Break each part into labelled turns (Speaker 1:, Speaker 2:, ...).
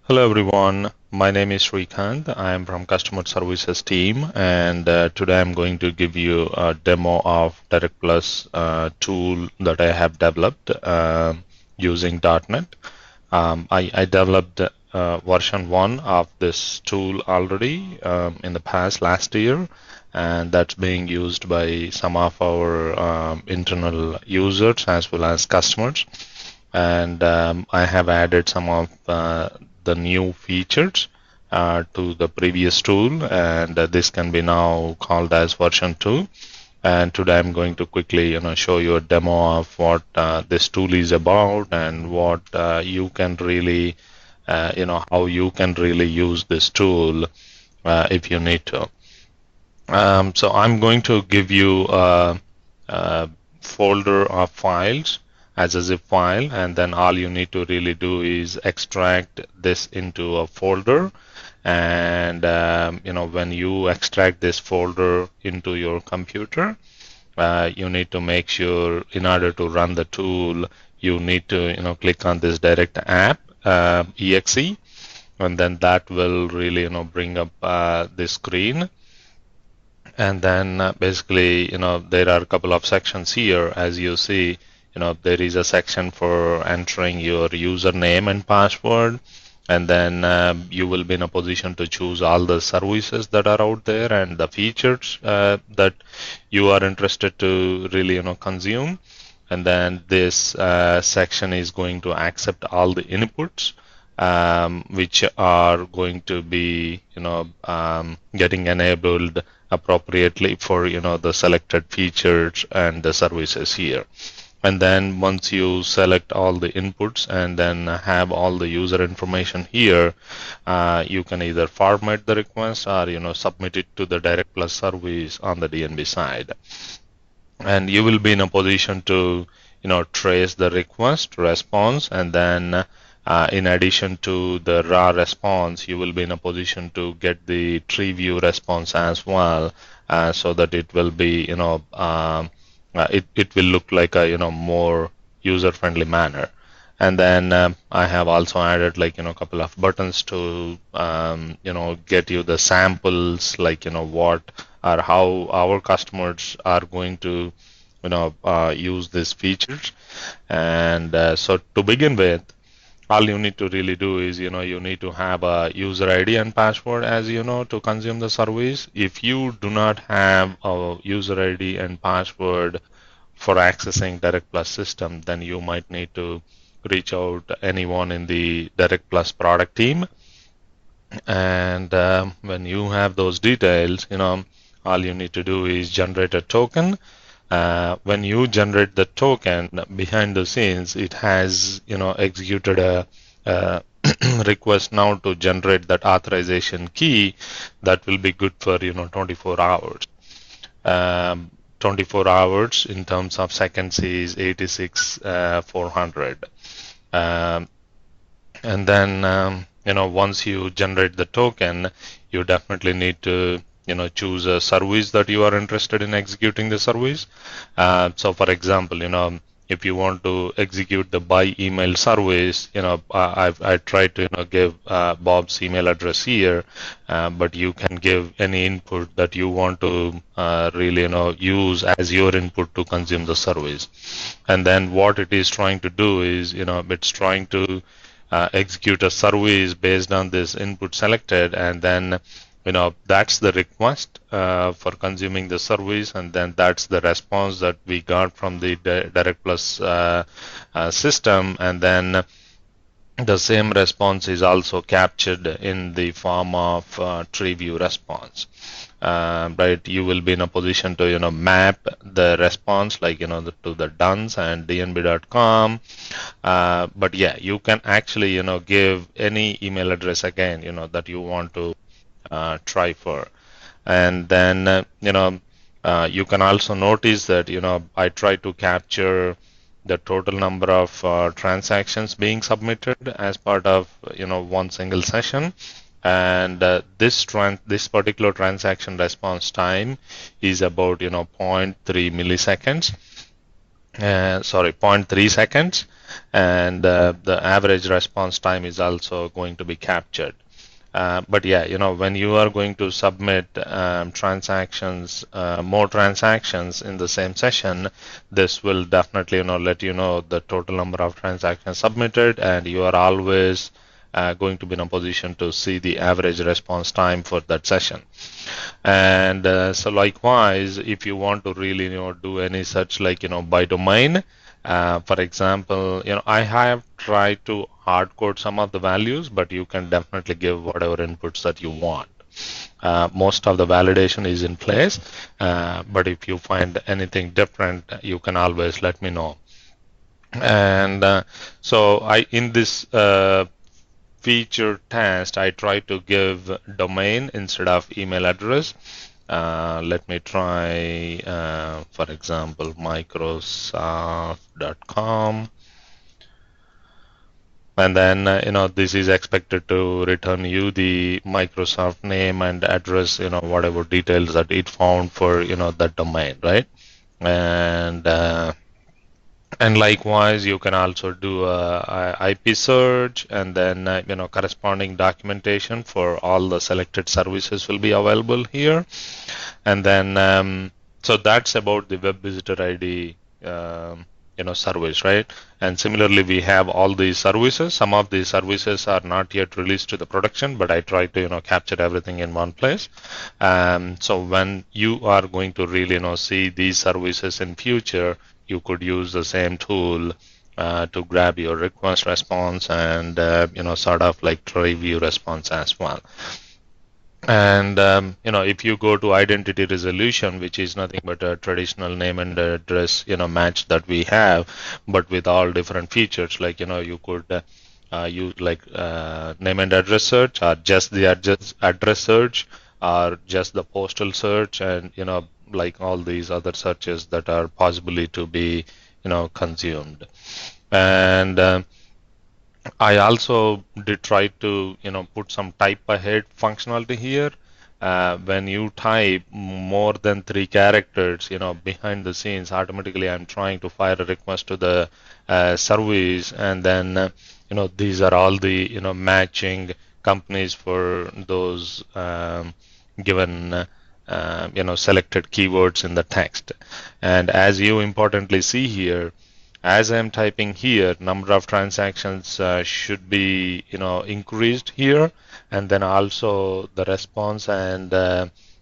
Speaker 1: Hello everyone, my name is Sreekanth. I am from Customer Services team, and today I'm going to give you a demo of Direct Plus tool that I have developed using .NET. I developed version 1 of this tool already in the past last year, and that's being used by some of our internal users as well as customers. And I have added some of the new features to the previous tool, and this can be now called as version 2. And today I'm going to quickly, show you a demo of what this tool is about and what you can really, how you can really use this tool if you need to. So I'm going to give you a folder of files as a zip file, and then all you need to really do is extract this into a folder. And when you extract this folder into your computer, you need to make sure in order to run the tool, you need to click on this direct app exe, and then that will really bring up this screen. And then basically, there are a couple of sections here. As you see, there is a section for entering your username and password. And then you will be in a position to choose all the services that are out there and the features that you are interested to really, consume. And then this section is going to accept all the inputs, which are going to be, getting enabled appropriately for the selected features and the services here. And then once you select all the inputs and then have all the user information here, you can either format the request or submit it to the Direct Plus service on the DNB side. And you will be in a position to trace the request response, and then in addition to the raw response, you will be in a position to get the tree view response as well, so that it will be, it will look like a, more user-friendly manner. And then I have also added a couple of buttons to, get you the samples, what or how our customers are going to, use these features. And so to begin with, all you need to really do is, you need to have a user ID and password, as to consume the service. If you do not have a user ID and password for accessing Direct Plus system, then you might need to reach out to anyone in the Direct Plus product team. And when you have those details, all you need to do is generate a token. When you generate the token, behind the scenes, it has executed a request now to generate that authorization key that will be good for 24 hours. 24 hours in terms of seconds is 86,400. And then once you generate the token, you definitely need to choose a service that you are interested in executing the service. So for example, if you want to execute the by email service, I tried to give Bob's email address here, but you can give any input that you want to really use as your input to consume the service. And then what it is trying to do is it's trying to execute a service based on this input selected, and then that's the request for consuming the service, and then that's the response that we got from the Direct Plus system, and then the same response is also captured in the form of tree view response. Right, you will be in a position to map the response to the DUNS and dnb.com, but yeah, you can actually give any email address again that you want to try for. And then you can also notice that I try to capture the total number of transactions being submitted as part of one single session. And this particular transaction response time is about 0.3 milliseconds. sorry, 0.3 seconds, and the average response time is also going to be captured. But yeah, when you are going to submit transactions, more transactions in the same session, this will definitely, let you know the total number of transactions submitted, and you are always going to be in a position to see the average response time for that session. And so likewise, if you want to really, do any such like, by domain, for example, I have tried to hard code some of the values, but you can definitely give whatever inputs that you want. Most of the validation is in place, but if you find anything different, you can always let me know. And so in this feature test, I try to give domain instead of email address. Let me try, for example, Microsoft.com. And then, this is expected to return you the Microsoft name and address, whatever details that it found for, that domain, right? And likewise, you can also do a IP search, and then corresponding documentation for all the selected services will be available here. And then so that's about the web visitor ID service, right? And similarly, we have all these services. Some of these services are not yet released to the production, but I try to capture everything in one place. So when you are going to really see these services in future, you could use the same tool to grab your request response and sort of like review response as well. And if you go to identity resolution, which is nothing but a traditional name and address match that we have, but with all different features, like you could use like name and address search, or just the address search, or just the postal search, and like all these other searches that are possibly to be consumed. And I also did try to put some type ahead functionality here. When you type more than 3 characters behind the scenes, automatically I'm trying to fire a request to the service, and then these are all the matching companies for those given selected keywords in the text. And as you importantly see here, as I'm typing here, number of transactions should be increased here, and then also the response and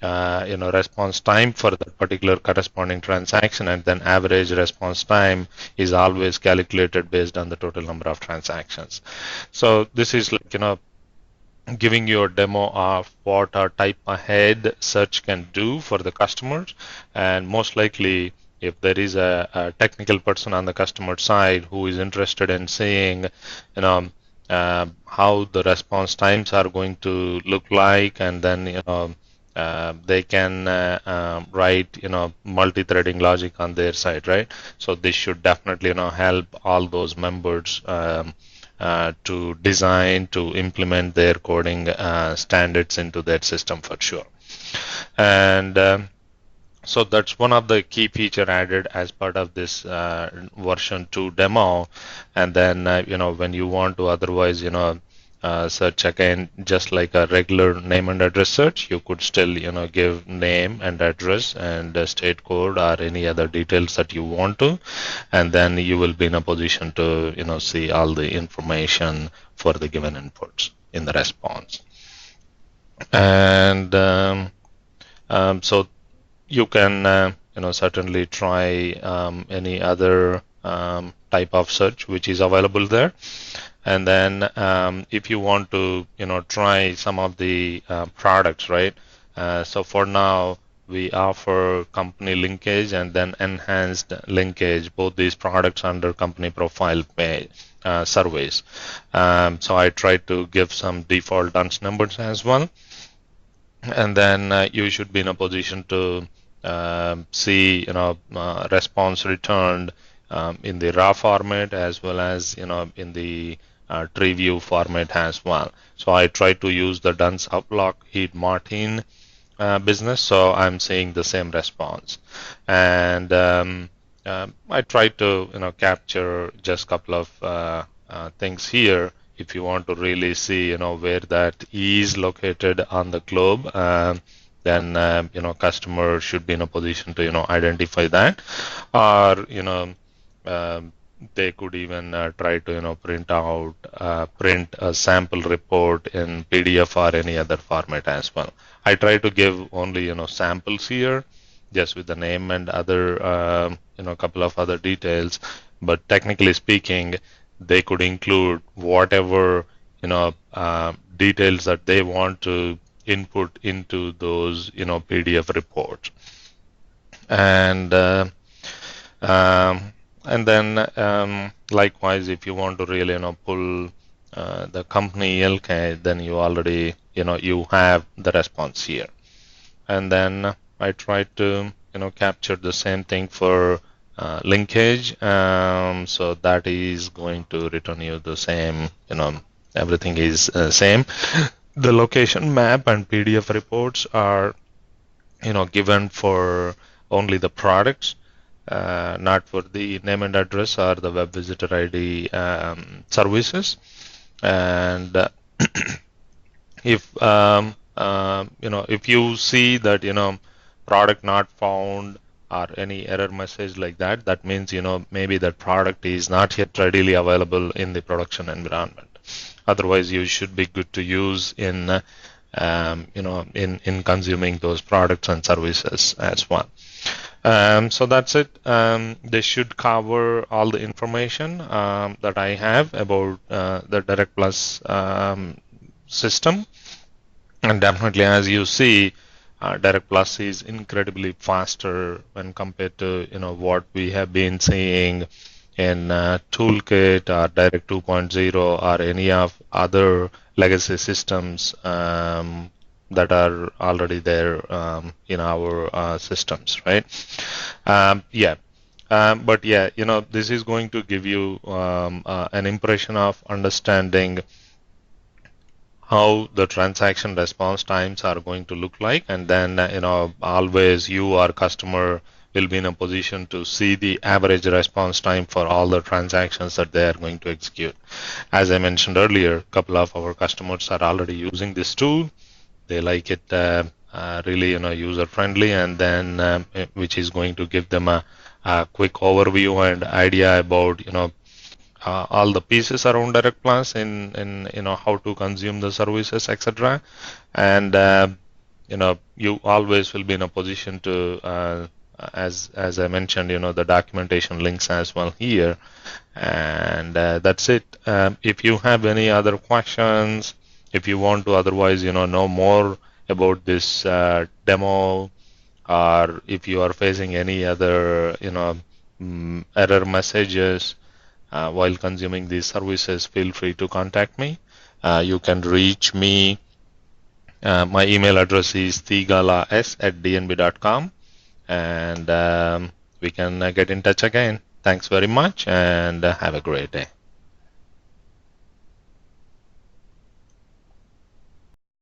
Speaker 1: response time for that particular corresponding transaction, and then average response time is always calculated based on the total number of transactions. So this is like giving you a demo of what our type ahead search can do for the customers. And most likely, if there is a technical person on the customer side who is interested in seeing how the response times are going to look like, and then they can write multi-threading logic on their side, right? So this should definitely help all those members to design, to implement their coding standards into their system for sure. And so that's one of the key feature added as part of this version 2 demo. And then when you want to otherwise search again just like a regular name and address search, you could still give name and address and state code or any other details that you want to, and then you will be in a position to see all the information for the given inputs in the response. And so you can certainly try any other type of search which is available there. And then if you want to try some of the products, right? So for now we offer company linkage and then enhanced linkage, both these products under company profile page surveys. So I tried to give some default DUNS numbers as well. And then you should be in a position to see response returned in the raw format as well as in the tree view format as well. So I try to use the DUNS Lockheed Martin business, so I'm seeing the same response. And I tried to capture just a couple of things here. If you want to really see where that is located on the globe, then customer should be in a position to identify that, or um, they could even try to print a sample report in PDF or any other format as well. I try to give only samples here, just with the name and other couple of other details. But technically speaking, they could include whatever details that they want to input into those PDF reports. And likewise, if you want to really pull the company LK, then you already you have the response here. And then I tried to capture the same thing for linkage. So that is going to return you the same, everything is same. The location map and PDF reports are given for only the products, not for the name and address or the web visitor ID services. And if if you see that product not found or any error message like that, that means maybe that product is not yet readily available in the production environment. Otherwise, you should be good to use in in consuming those products and services as well. So that's it. They should cover all the information that I have about the Direct Plus system. And definitely, as you see, Direct Plus is incredibly faster when compared to what we have been seeing in Toolkit or Direct 2.0 or any of other legacy systems that are already there in our systems, right? But yeah, this is going to give you an impression of understanding how the transaction response times are going to look like, and then always you, our customer, will be in a position to see the average response time for all the transactions that they are going to execute. As I mentioned earlier, a couple of our customers are already using this tool. They like it really user friendly, and then which is going to give them a quick overview and idea about all the pieces around Direct Plus in how to consume the services, etc. And you always will be in a position to as I mentioned, the documentation links as well here. And that's it. If you have any other questions, if you want to otherwise know more about this demo, or if you are facing any other error messages while consuming these services, feel free to contact me. You can reach me. My email address is teegalas@dnb.com, and we can get in touch again. Thanks very much, and have a great day.